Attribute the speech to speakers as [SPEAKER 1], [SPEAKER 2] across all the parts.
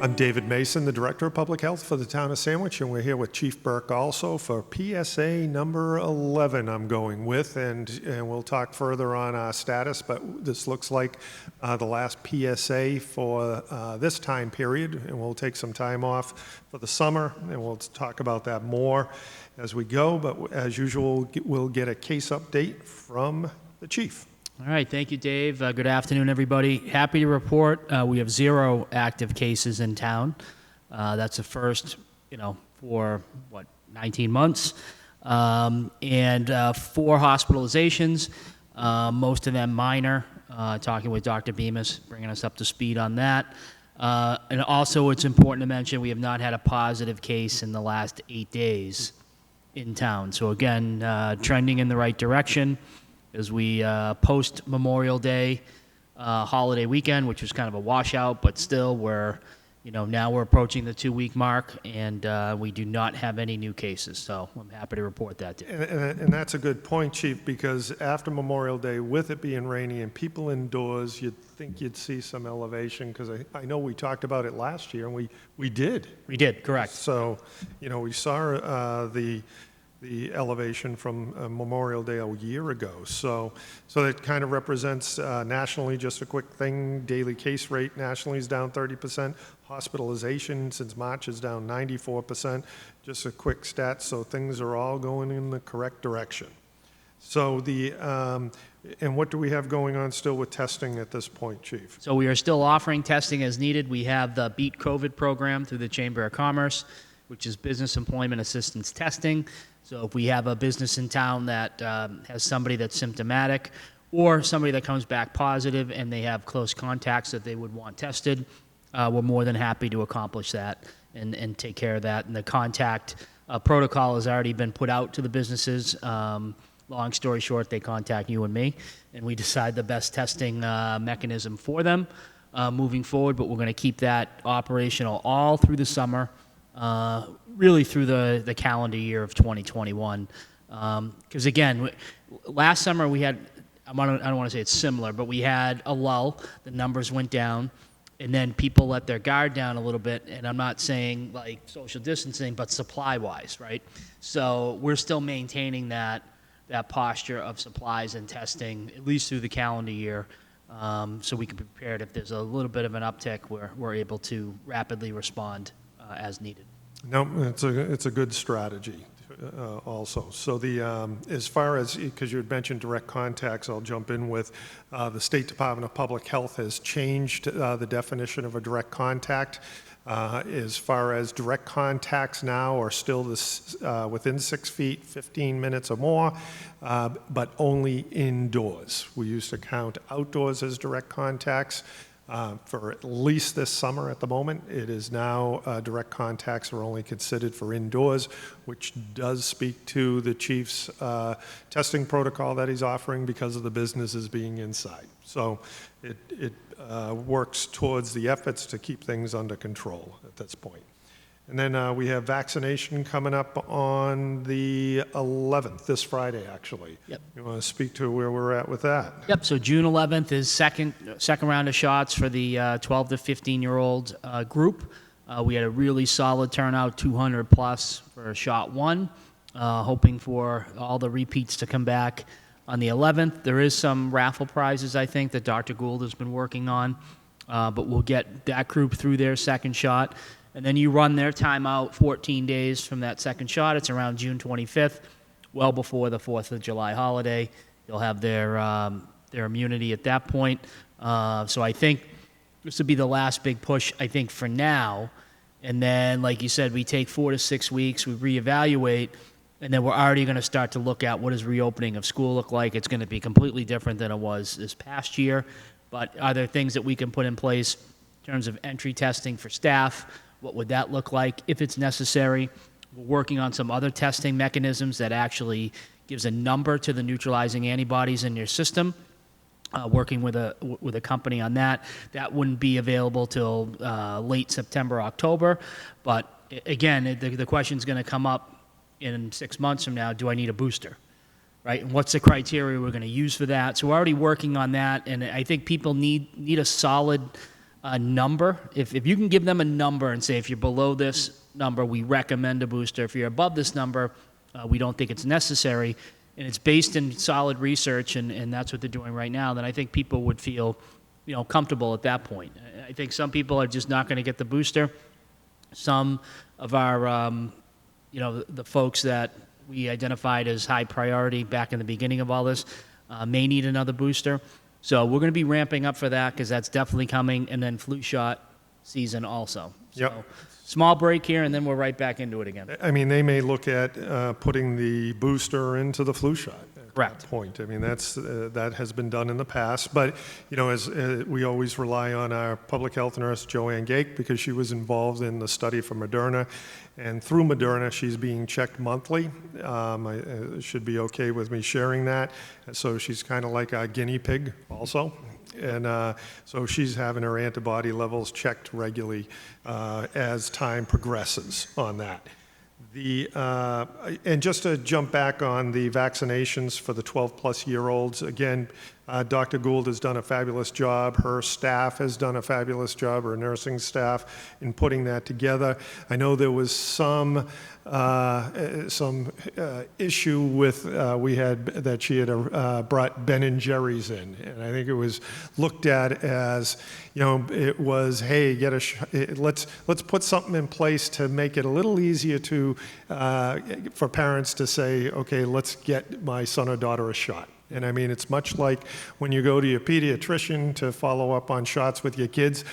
[SPEAKER 1] I'm David Mason, the Director of Public Health for the town of Sandwich, and we're here with Chief Burke also for PSA number 11 I'm going with, and we'll talk further on our status, but this looks like the last PSA for this time period, and we'll take some time off for the summer, and we'll talk about that more as we go, but as usual, we'll get a case update from the Chief.
[SPEAKER 2] All right, thank you, Dave. Good afternoon, everybody. Happy to report we have 0 active cases in town. That's a first, for 19 months, and 4 hospitalizations, most of them minor. Talking with Dr. Bemis, bringing us up to speed on that. And also, it's important to mention we have not had a positive case in the last 8 days in town. So again, trending in the right direction. As we post Memorial Day holiday weekend, which was kind of a washout, but still now we're approaching the 2-week mark, and we do not have any new cases. So I'm happy to report that.
[SPEAKER 1] And that's a good point, Chief, because after Memorial Day, with it being rainy and people indoors, you'd think you'd see some elevation, because I know we talked about it last year, and we did.
[SPEAKER 2] We did, correct.
[SPEAKER 1] So, we saw the elevation from Memorial Day a year ago. So that kind of represents nationally, just a quick thing, daily case rate nationally is down 30%. Hospitalization since March is down 94%. Just a quick stat, so things are all going in the correct direction. So and what do we have going on still with testing at this point, Chief?
[SPEAKER 2] So we are still offering testing as needed. We have the Beat COVID program through the Chamber of Commerce, which is business employment assistance testing. So if we have a business in town that has somebody that's symptomatic or somebody that comes back positive and they have close contacts that they would want tested, we're more than happy to accomplish that and take care of that. And the contact protocol has already been put out to the businesses. Long story short, they contact you and me, and we decide the best testing mechanism for them moving forward. But we're going to keep that operational all through the summer. Really through the calendar year of 2021. Because again, last summer we had, I don't want to say it's similar, but we had a lull, the numbers went down, and then people let their guard down a little bit, and I'm not saying like social distancing, but supply-wise, right? So we're still maintaining that posture of supplies and testing, at least through the calendar year, so we can be prepared if there's a little bit of an uptick where we're able to rapidly respond as needed.
[SPEAKER 1] No, it's a good strategy also. So as far as, because you had mentioned direct contacts, I'll jump in with the State Department of Public Health has changed the definition of a direct contact. As far as direct contacts now are still within 6 feet, 15 minutes or more, but only indoors. We used to count outdoors as direct contacts. For at least this summer at the moment, it is now direct contacts are only considered for indoors, which does speak to the Chief's testing protocol that he's offering because of the businesses being inside. So it works towards the efforts to keep things under control at this point. And then we have vaccination coming up on the 11th, this Friday, actually.
[SPEAKER 2] Yep.
[SPEAKER 1] You want to speak to where we're at with that?
[SPEAKER 2] Yep, so June 11th is second round of shots for the 12 to 15-year-old group. We had a really solid turnout, 200 plus for shot 1, hoping for all the repeats to come back on the 11th. There is some raffle prizes, I think, that Dr. Gould has been working on, but we'll get that group through their second shot. And then you run their time out 14 days from that second shot. It's around June 25th, well before the 4th of July holiday. You'll have their immunity at that point. So I think this would be the last big push, I think, for now. And then, like you said, we take 4 to 6 weeks, we reevaluate, and then we're already going to start to look at what does reopening of school look like. It's going to be completely different than it was this past year. But are there things that we can put in place in terms of entry testing for staff? What would that look like if it's necessary? We're working on some other testing mechanisms that actually gives a number to the neutralizing antibodies in your system. Working with a company on that. That wouldn't be available till late September, October. But again, the question's going to come up in 6 months from now, do I need a booster? Right? And what's the criteria we're going to use for that? So we're already working on that, and I think people need a solid a number. If you can give them a number and say, if you're below this number, we recommend a booster. If you're above this number, we don't think it's necessary, and it's based in solid research, and that's what they're doing right now, then I think people would feel, comfortable at that point. I think some people are just not going to get the booster. Some of our, the folks that we identified as high priority back in the beginning of all this may need another booster. So we're going to be ramping up for that because that's definitely coming, and then flu shot season also.
[SPEAKER 1] Yep.
[SPEAKER 2] So small break here, and then we're right back into it again.
[SPEAKER 1] I mean, they may look at putting the booster into the flu shot.
[SPEAKER 2] Correct.
[SPEAKER 1] That point. I mean, that has been done in the past. But, as we always rely on our public health nurse, Joanne Gake, because she was involved in the study for Moderna. And through Moderna, she's being checked monthly. It should be okay with me sharing that. So she's kind of like a guinea pig also. And so she's having her antibody levels checked regularly as time progresses on that. And just to jump back on the vaccinations for the 12-plus-year-olds, again, Dr. Gould has done a fabulous job. Her staff has done a fabulous job, her nursing staff, in putting that together. I know there was some issue with that she had brought Ben and Jerry's in, and I think it was looked at as, it was, hey, let's put something in place to make it a little easier for parents to say, okay, let's get my son or daughter a shot. And I mean, it's much like when you go to your pediatrician to follow up on shots with your kids.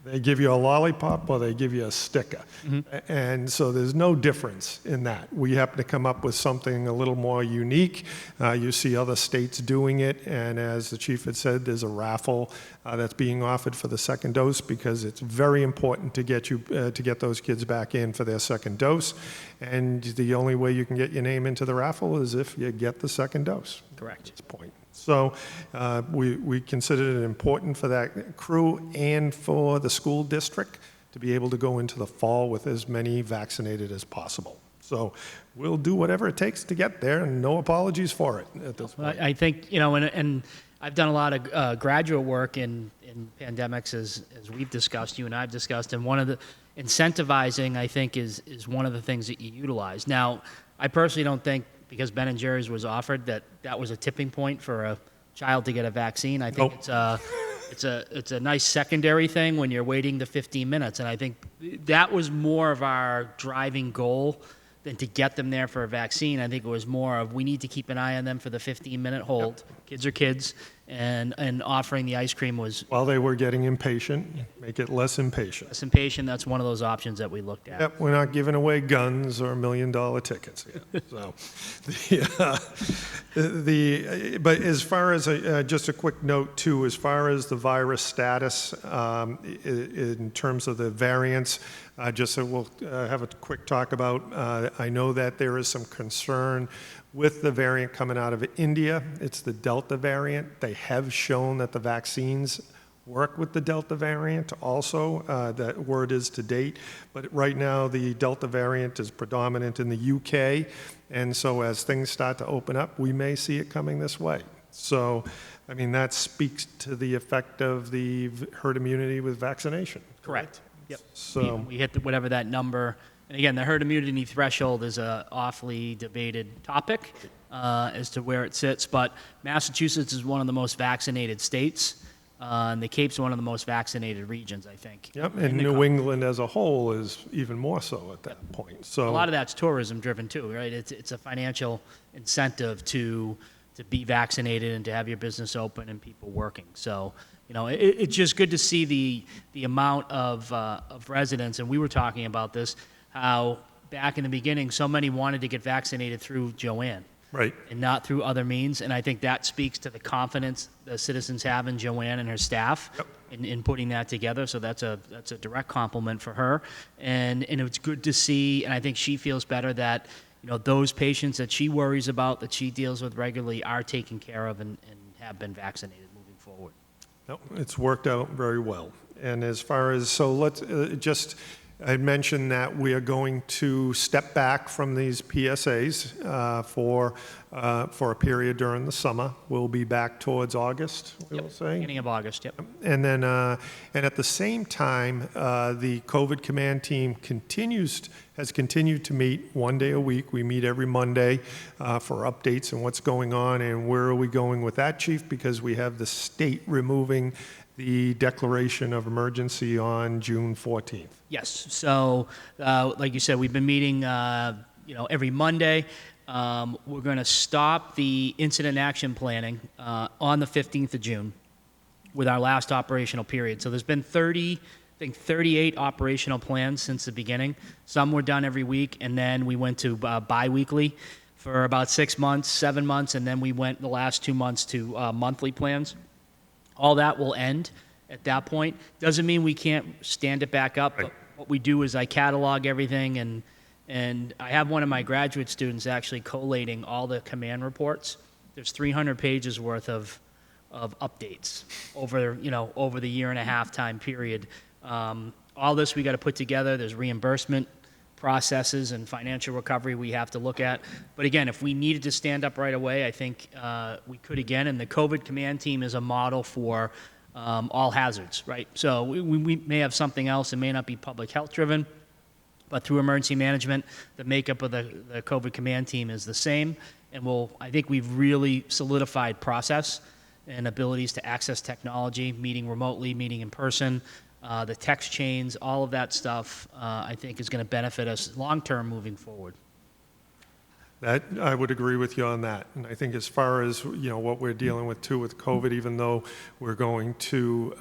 [SPEAKER 1] They give you a lollipop or they give you a sticker. Mm-hmm. And so there's no difference in that. We happen to come up with something a little more unique. You see other states doing it, and as the chief had said, there's a raffle that's being offered for the second dose because it's very important to get those kids back in for their second dose. And the only way you can get your name into the raffle is if you get the second dose.
[SPEAKER 2] Correct.
[SPEAKER 1] At this point. So we considered it important for that crew and for the school district to be able to go into the fall with as many vaccinated as possible. So we'll do whatever it takes to get there, and no apologies for it at this point.
[SPEAKER 2] I think, and I've done a lot of graduate work in pandemics, as we've discussed, you and I've discussed, and one of the incentivizing, I think, is one of the things that you utilize. Now, I personally don't think, because Ben & Jerry's was offered, that was a tipping point for a child to get a vaccine. I think it's a nice secondary thing when you're waiting the 15 minutes. And I think that was more of our driving goal than to get them there for a vaccine. I think it was more of, we need to keep an eye on them for the 15-minute hold. Yep. Kids are kids, and offering the ice cream was...
[SPEAKER 1] While they were getting impatient, make it less impatient.
[SPEAKER 2] Less impatient, that's one of those options that we looked at.
[SPEAKER 1] Yep, we're not giving away guns or $1 million tickets yet. So, but as far as, just a quick note too, as far as the virus status, in terms of the variants, just so we'll have a quick talk about, I know that there is some concern with the variant coming out of India. It's the Delta variant. They have shown that the vaccines work with the Delta variant also. That word is to date. But right now, the Delta variant is predominant in the UK. And so as things start to open up, we may see it coming this way. So, I mean, that speaks to the effect of the herd immunity with vaccination.
[SPEAKER 2] Correct. Yep.
[SPEAKER 1] So
[SPEAKER 2] we hit whatever that number. And again, the herd immunity threshold is a awfully debated topic as to where it sits. But Massachusetts is one of the most vaccinated states, and the Cape's one of the most vaccinated regions, I think.
[SPEAKER 1] Yep, and New England as a whole is even more so at that point. So
[SPEAKER 2] a lot of that's tourism driven too, right? It's a financial incentive to be vaccinated and to have your business open and people working. So, it's just good to see the amount of residents, and we were talking about this, how back in the beginning, so many wanted to get vaccinated through Joanne.
[SPEAKER 1] Right.
[SPEAKER 2] And not through other means. And I think that speaks to the confidence the citizens have in Joanne and her staff.
[SPEAKER 1] Yep.
[SPEAKER 2] in putting that together. So that's a direct compliment for her. And it's good to see, and I think she feels better that, those patients that she worries about, that she deals with regularly, are taken care of and have been vaccinated moving forward.
[SPEAKER 1] No, it's worked out very well. And as far as, so let's just, I had mentioned that we are going to step back from these PSAs for a period during the summer. We'll be back towards August, we'll say.
[SPEAKER 2] Beginning of August, yep.
[SPEAKER 1] And then, and at the same time, the COVID command team has continued to meet 1 day a week. We meet every Monday for updates on what's going on and where are we going with that, Chief, because we have the state removing the declaration of emergency on June 14th.
[SPEAKER 2] Yes. So, like you said, we've been meeting, every Monday. We're going to stop the incident action planning on the 15th of June with our last operational period. So there's been 38 operational plans since the beginning. Some were done every week, and then we went to bi-weekly for about 6 months, 7 months, and then we went the last 2 months to monthly plans. All that will end at that point. Doesn't mean we can't stand it back up, but what we do is I catalog everything, and I have one of my graduate students actually collating all the command reports. There's 300 pages worth of updates over the year and a half time period. All this we got to put together. There's reimbursement processes and financial recovery we have to look at. But again, if we needed to stand up right away, I think we could again. And the COVID command team is a model for all hazards, right? So we may have something else. It may not be public health driven, but through emergency management, the makeup of the COVID command team is the same. And I think we've really solidified process and abilities to access technology, meeting remotely, meeting in person, the text chains, all of that stuff, I think is going to benefit us long-term moving forward.
[SPEAKER 1] That, I would agree with you on that. And I think as far as, what we're dealing with too with COVID, even though we're going to,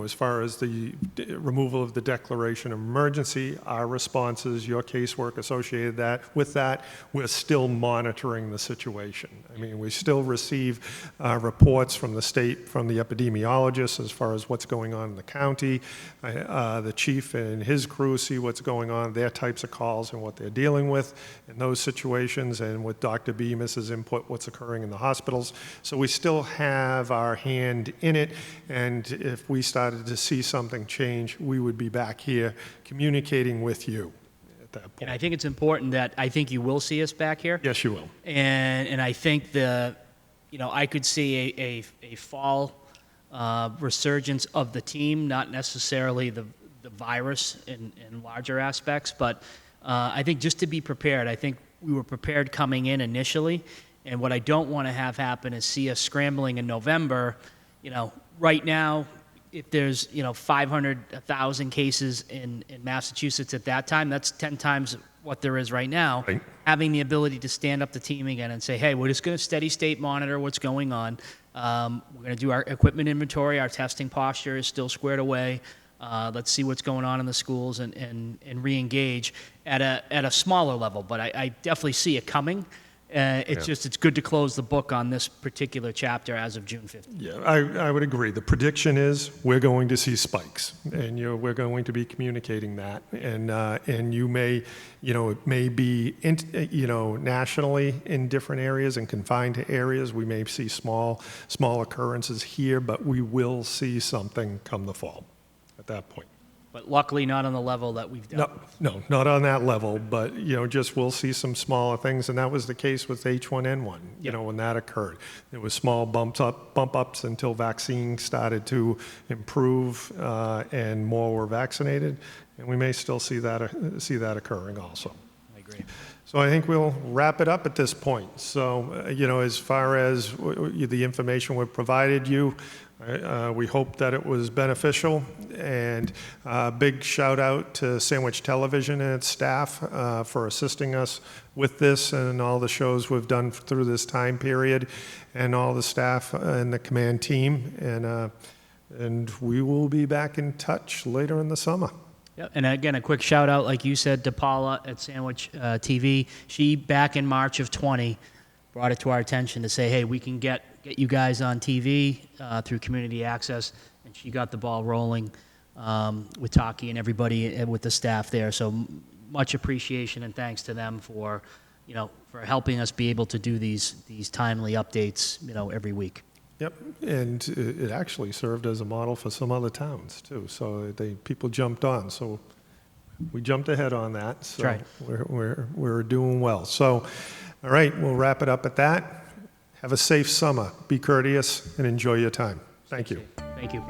[SPEAKER 1] as far as the removal of the declaration of emergency, our responses, your casework associated with that, we're still monitoring the situation. I mean, we still receive reports from the state, from the epidemiologists as far as what's going on in the county. The chief and his crew see what's going on, their types of calls and what they're dealing with in those situations, and with Dr. Bemis's input, what's occurring in the hospitals. So we still have our hand in it, and if we started to see something change, we would be back here communicating with you at that point.
[SPEAKER 2] And I think it's important that I think you will see us back here.
[SPEAKER 1] Yes, you will.
[SPEAKER 2] And I think I could see a fall resurgence of the team, not necessarily the virus in larger aspects, but I think just to be prepared. I think we were prepared coming in initially, and what I don't want to have happen is see us scrambling in November. Right now, if there's 500, 1,000 cases in Massachusetts at that time, that's 10 times what there is right now.
[SPEAKER 1] Right.
[SPEAKER 2] Having the ability to stand up the team again and say, hey, we're just going to steady state monitor what's going on. We're going to do our equipment inventory. Our testing posture is still squared away. Let's see what's going on in the schools and re-engage at a smaller level. But I definitely see it coming. It's good to close the book on this particular chapter as of June 15th.
[SPEAKER 1] Yeah, I would agree. The prediction is we're going to see spikes, and we're going to be communicating that. And you may, it may be nationally in different areas and confined to areas. We may see small occurrences here, but we will see something come the fall at that point.
[SPEAKER 2] But luckily not on the level that we've done.
[SPEAKER 1] No, not on that level, but, just we'll see some smaller things, and that was the case with H1N1, when that occurred. There was small bump ups until vaccines started to improve and more were vaccinated, and we may still see that occurring also.
[SPEAKER 2] I agree.
[SPEAKER 1] So I think we'll wrap it up at this point. So, as far as the information we've provided you, we hope that it was beneficial, and big shout out to Sandwich Television and its staff for assisting us with this and all the shows we've done through this time period, and all the staff and the command team, and we will be back in touch later in the summer.
[SPEAKER 2] Yeah, and again, a quick shout out, like you said, to Paula at Sandwich TV. She, back in March of 20, brought it to our attention to say, hey, we can get you guys on TV through community access, and she got the ball rolling with Taki and everybody and with the staff there. So much appreciation and thanks to them for helping us be able to do these timely updates every week.
[SPEAKER 1] Yep, and it actually served as a model for some other towns too. So people jumped on. So we jumped ahead on that. So
[SPEAKER 2] right.
[SPEAKER 1] we're doing well. So, all right, we'll wrap it up at that. Have a safe summer. Be courteous and enjoy your time. Thank you.
[SPEAKER 2] Thank you.